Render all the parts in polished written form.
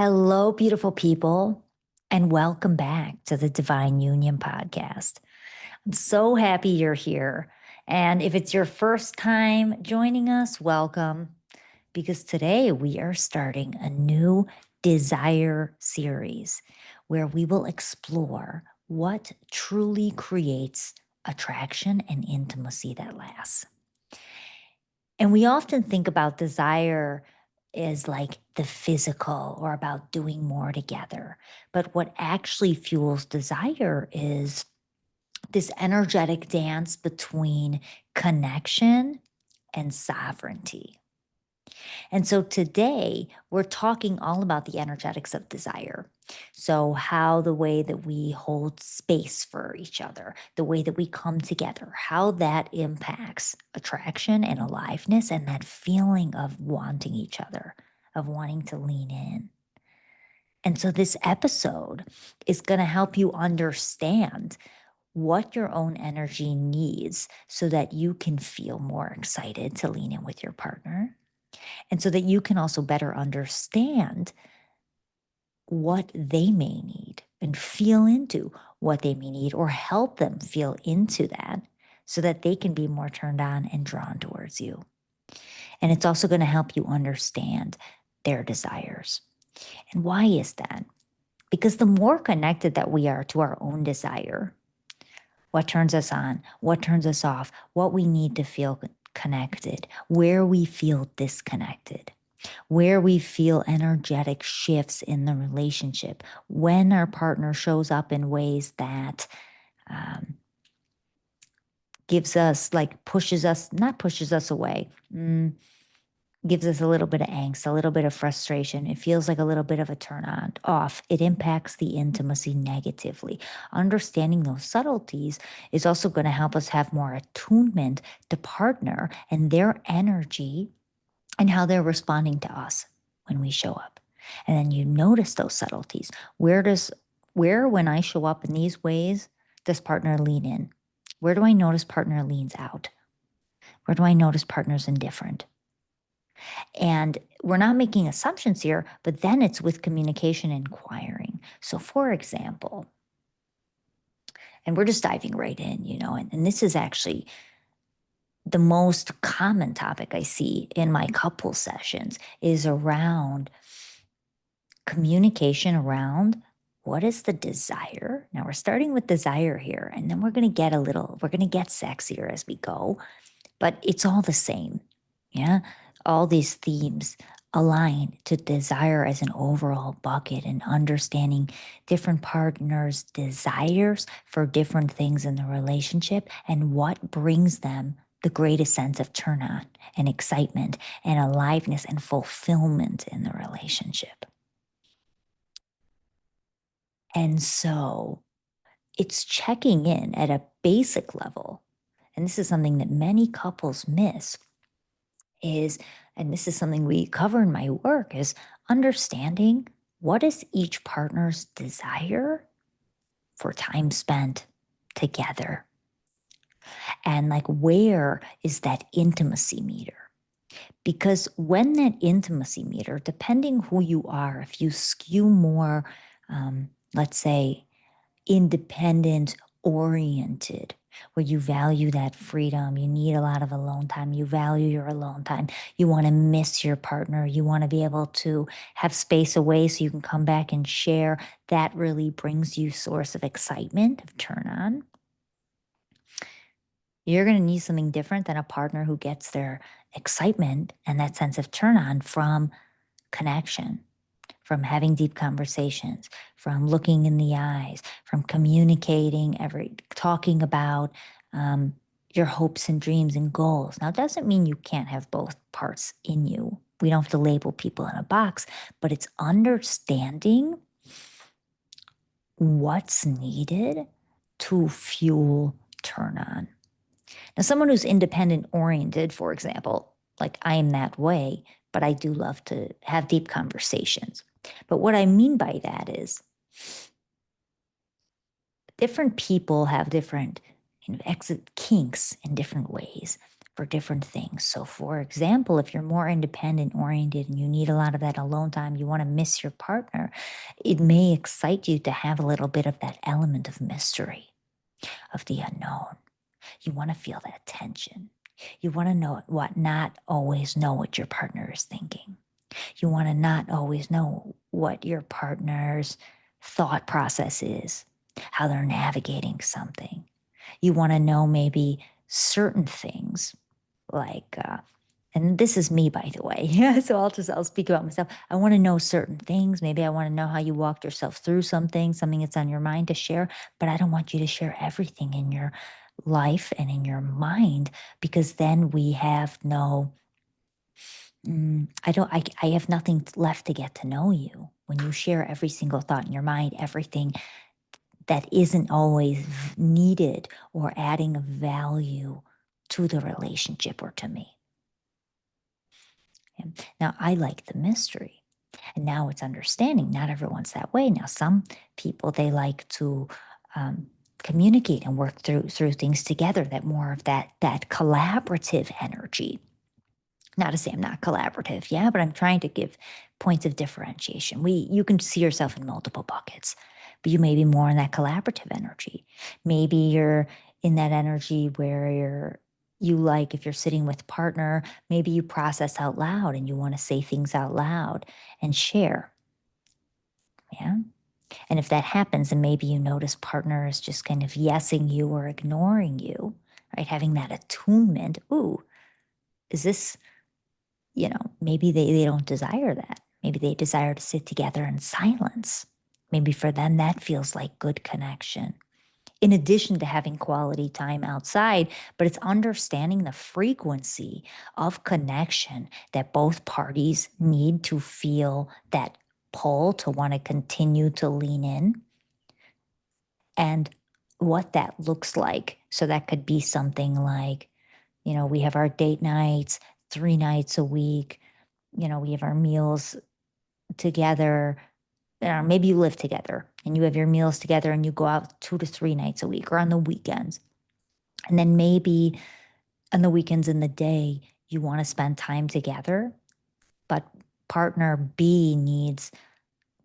Hello, beautiful people, and welcome back to the Divine Union podcast. I'm so happy you're here. And if it's your first time joining us, welcome, because today we are starting a new desire series where we will explore what truly creates attraction and intimacy that lasts. And we often think about desire as like the physical or about doing more together. But what actually fuels desire is this energetic dance between connection and sovereignty. And so today we're talking all about the energetics of desire. So, how the way that we hold space for each other, the way that we come together, how that impacts attraction and aliveness and that feeling of wanting each other, of wanting to lean in. And so, this episode is going to help you understand what your own energy needs so that you can feel more excited to lean in with your partner and so that you can also better understand what they may need and feel into what they may need or help them feel into that so that they can be more turned on and drawn towards you. And it's also going to help you understand their desires. And why is that? Because the more connected that we are to our own desire, what turns us on, what turns us off, what we need to feel connected, where we feel disconnected, where we feel energetic shifts in the relationship, when our partner shows up in ways that gives us, like pushes us, not pushes us away, gives us a little bit of angst, a little bit of frustration. It feels like a little bit of a turn on off. It impacts the intimacy negatively. Understanding those subtleties is also going to help us have more attunement to partner and their energy and how they're responding to us when we show up. And then you notice those subtleties. Where when I show up in these ways, does partner lean in? Where do I notice partner leans out? Where do I notice partner's indifferent? And we're not making assumptions here, but then it's with communication and inquiring. So for example, and we're just diving right in, and this is actually the most common topic I see in my couple sessions is around communication around what is the desire. Now we're starting with desire here, and then we're going to get sexier as we go, but it's all the same. Yeah. All these themes align to desire as an overall bucket and understanding different partners' desires for different things in the relationship and what brings them the greatest sense of turn on and excitement and aliveness and fulfillment in the relationship. And so it's checking in at a basic level. And this is something that many couples miss is, and this is something we cover in my work, is understanding what is each partner's desire for time spent together. And like, where is that intimacy meter? Because when that intimacy meter, depending who you are, if you skew more, let's say, independent oriented, where you value that freedom, you need a lot of alone time, you value your alone time, you want to miss your partner, you want to be able to have space away so you can come back and share, that really brings you source of excitement, of turn on. You're going to need something different than a partner who gets their excitement and that sense of turn on from connection, from having deep conversations, from looking in the eyes, from communicating, talking about your hopes and dreams and goals. Now, it doesn't mean you can't have both parts in you. We don't have to label people in a box, but it's understanding what's needed to fuel turn on. Now, someone who's independent oriented, for example, like I am that way, but I do love to have deep conversations. But what I mean by that is different people have different exit kinks in different ways. for different things. So, for example, if you're more independent oriented and you need a lot of that alone time, you want to miss your partner, it may excite you to have a little bit of that element of mystery, of the unknown. You want to feel that tension. You want to not always know what your partner is thinking. You want to not always know what your partner's thought process is, how they're navigating something. You want to know maybe certain things like, and this is me, by the way. Yeah, so I'll speak about myself. I want to know certain things. Maybe I want to know how you walked yourself through something that's on your mind to share, but I don't want you to share everything in your life and in your mind, because then we have no I have nothing left to get to know you. When you share every single thought in your mind, everything that isn't always needed or adding value to the relationship or to me. And now, I like the mystery. And now it's understanding. Not everyone's that way. Now, some people, they like to um, communicate and work through things together, that more of that collaborative energy. Not to say I'm not collaborative, yeah, but I'm trying to give points of differentiation. You can see yourself in multiple buckets, but you may be more in that collaborative energy. Maybe you're in that energy where you like, if you're sitting with a partner, maybe you process out loud and you want to say things out loud and share. Yeah. And if that happens, and maybe you notice partner is just kind of yesing you or ignoring you, right? Having that attunement. Ooh, is this maybe they don't desire that. Maybe they desire to sit together in silence. Maybe for them, that feels like good connection. In addition to having quality time outside, but it's understanding the frequency of connection that both parties need to feel that pull to want to continue to lean in, and what that looks like. So that could be something like, we have our date nights 3 nights a week. We have our meals together. Maybe you live together and you have your meals together and you go out 2 to 3 nights a week or on the weekends. And then maybe on the weekends in the day, you want to spend time together, but partner B needs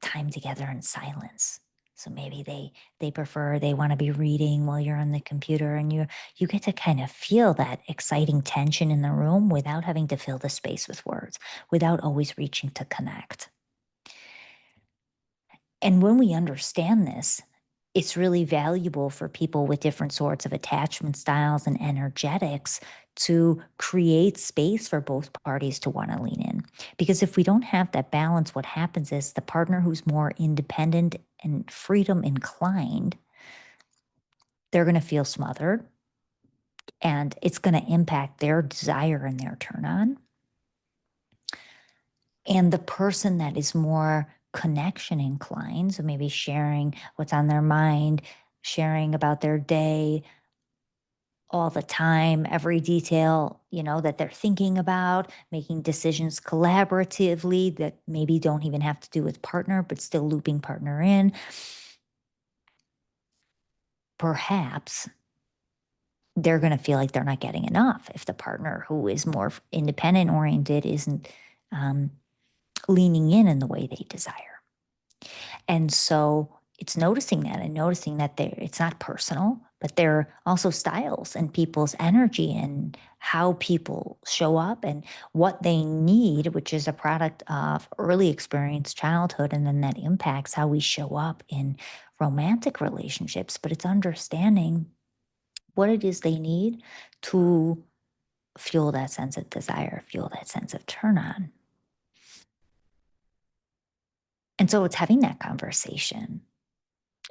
time together in silence. So maybe they want to be reading while you're on the computer, and you get to kind of feel that exciting tension in the room without having to fill the space with words, without always reaching to connect. And when we understand this, it's really valuable for people with different sorts of attachment styles and energetics to create space for both parties to want to lean in. Because if we don't have that balance, what happens is the partner who's more independent and freedom inclined, they're going to feel smothered, and it's going to impact their desire and their turn on. And the person that is more connection inclined, so maybe sharing what's on their mind, sharing about their day all the time, every detail, that they're thinking about, making decisions collaboratively that maybe don't even have to do with partner, but still looping partner in. Perhaps they're going to feel like they're not getting enough if the partner who is more independent oriented isn't leaning in the way they desire. And so it's noticing that, and noticing that it's not personal, but there are also styles and people's energy and how people show up and what they need, which is a product of early experience, childhood, and then that impacts how we show up in romantic relationships. But it's understanding what it is they need to fuel that sense of desire, fuel that sense of turn on. And so it's having that conversation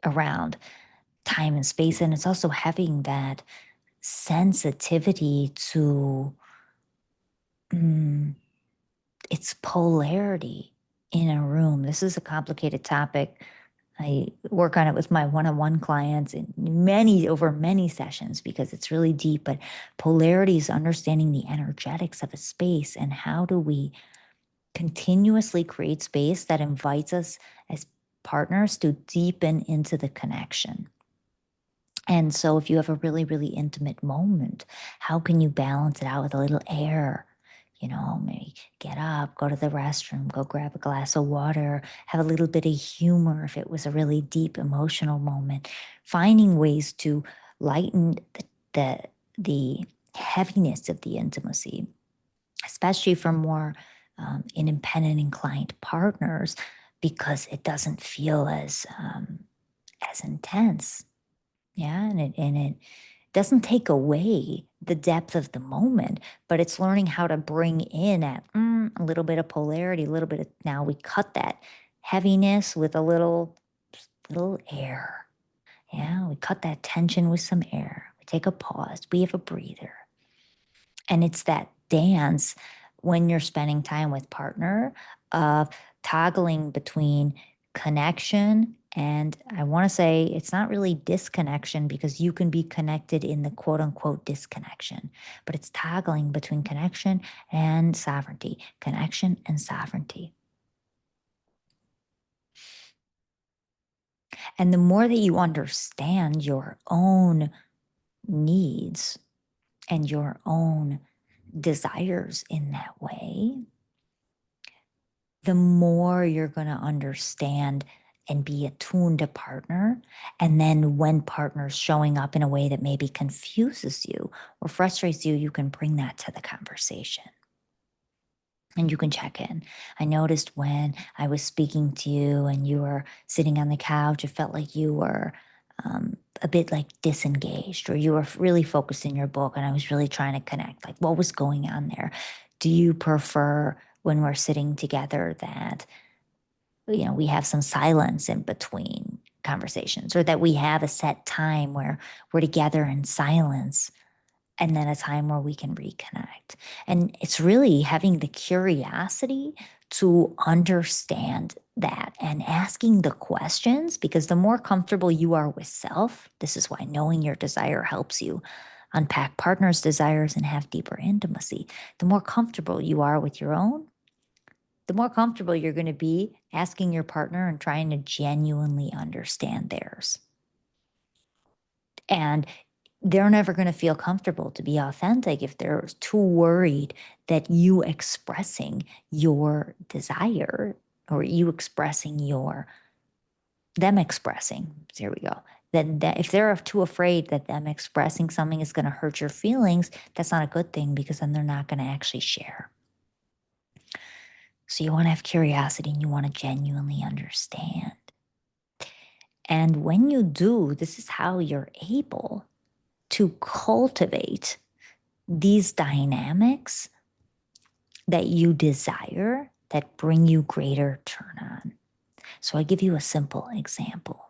around time and space. And it's also having that sensitivity to its polarity in a room. This is a complicated topic. I work on it with my one-on-one clients over many sessions, because it's really deep. But polarity is understanding the energetics of a space, and how do we continuously create space that invites us as partners to deepen into the connection. And so if you have a really, really intimate moment, how can you balance it out with a little air? Maybe get up, go to the restroom, go grab a glass of water, have a little bit of humor if it was a really deep emotional moment. Finding ways to lighten the, the heaviness of the intimacy, especially for more independent inclined partners, because it doesn't feel as intense. Yeah, and it doesn't take away the depth of the moment, but it's learning how to bring in a little bit of polarity, a little bit of, now we cut that heaviness with a little air. Yeah, we cut that tension with some air. We take a pause. We have a breather. And it's that dance when you're spending time with partner of toggling between connection and, I want to say, it's not really disconnection, because you can be connected in the quote unquote disconnection, but it's toggling between connection and sovereignty, connection and sovereignty. And the more that you understand your own needs and your own desires in that way, the more you're going to understand and be attuned to partner. And then when partner's showing up in a way that maybe confuses you or frustrates you, you can bring that to the conversation. And you can check in. I noticed when I was speaking to you and you were sitting on the couch, it felt like you were a bit like disengaged, or you were really focused in your book, and I was really trying to connect. Like, what was going on there? Do you prefer when we're sitting together that we have some silence in between conversations, or that we have a set time where we're together in silence, and then a time where we can reconnect? And it's really having the curiosity to understand that and asking the questions, because the more comfortable you are with self, this is why knowing your desire helps you unpack partner's desires and have deeper intimacy. The more comfortable you are with your own, the more comfortable you're going to be asking your partner and trying to genuinely understand theirs. And they're never going to feel comfortable to be authentic if they're too worried that you expressing your desire, or you expressing them expressing, here we go. That if they're too afraid that them expressing something is going to hurt your feelings, that's not a good thing, because then they're not going to actually share. So you want to have curiosity and you want to genuinely understand. And when you do, this is how you're able to cultivate these dynamics that you desire, that bring you greater turn on. So I give you a simple example.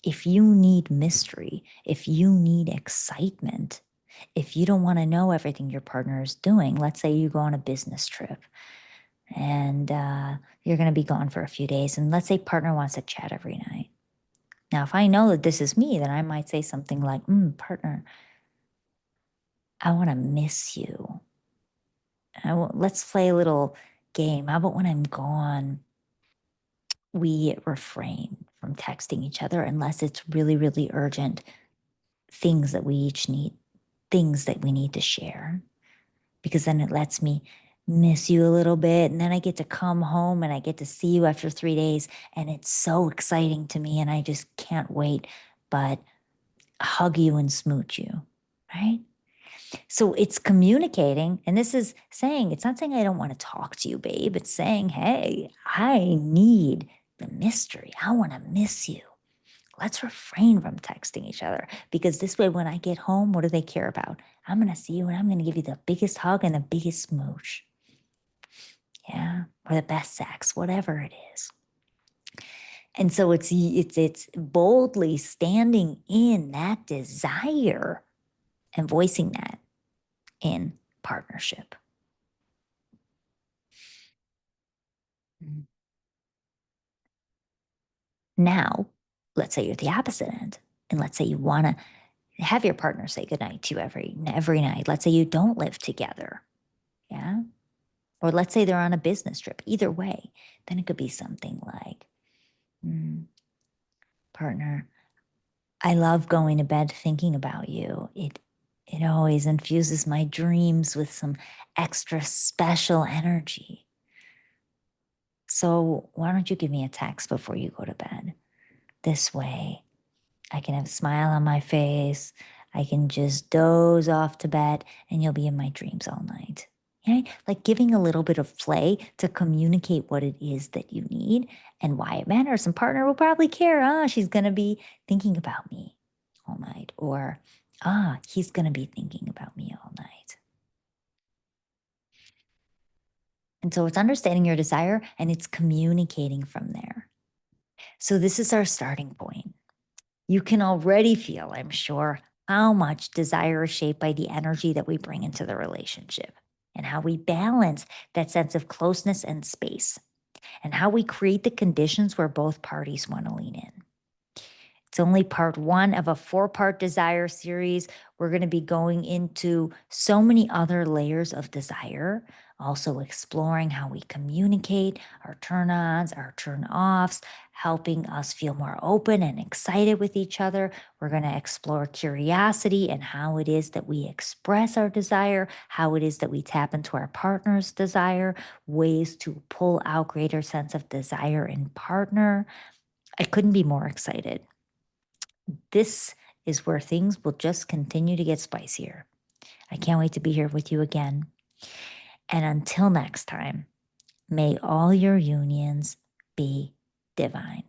If you need mystery, if you need excitement, if you don't want to know everything your partner is doing, let's say you go on a business trip and you're going to be gone for a few days, and let's say partner wants to chat every night. Now, if I know that this is me, then I might say something like, partner, I want to miss you. Let's play a little game. How about when I'm gone, we refrain from texting each other unless it's really, really urgent things that we each need, things that we need to share, because then it lets me miss you a little bit. And then I get to come home and I get to see you after 3 days. And it's so exciting to me. And I just can't wait but hug you and smooch you, right? So it's communicating. And this is saying, it's not saying I don't want to talk to you, babe. It's saying, hey, I need the mystery. I want to miss you. Let's refrain from texting each other, because this way, when I get home, what do they care about? I'm going to see you and I'm going to give you the biggest hug and the biggest smooch. Yeah. Or the best sex, whatever it is. And so it's boldly standing in that desire and voicing that in partnership. Now, let's say you're at the opposite end, and let's say you want to have your partner say goodnight to you every night. Let's say you don't live together. Yeah. Or let's say they're on a business trip. Either way, then it could be something like, partner, I love going to bed thinking about you. It always infuses my dreams with some extra special energy. So why don't you give me a text before you go to bed? This way, I can have a smile on my face. I can just doze off to bed and you'll be in my dreams all night. Okay? Like giving a little bit of play to communicate what it is that you need and why it matters. And partner will probably care. She's going to be thinking about me all night. Or, he's going to be thinking about me all night. And so it's understanding your desire and it's communicating from there. So this is our starting point. You can already feel, I'm sure, how much desire is shaped by the energy that we bring into the relationship and how we balance that sense of closeness and space and how we create the conditions where both parties want to lean in. It's only part one of a 4-part desire series. We're going to be going into so many other layers of desire, also exploring how we communicate, our turn ons, our turn offs, helping us feel more open and excited with each other. We're going to explore curiosity and how it is that we express our desire, how it is that we tap into our partner's desire, ways to pull out greater sense of desire in partner. I couldn't be more excited. This is where things will just continue to get spicier. I can't wait to be here with you again. And until next time, may all your unions be divine.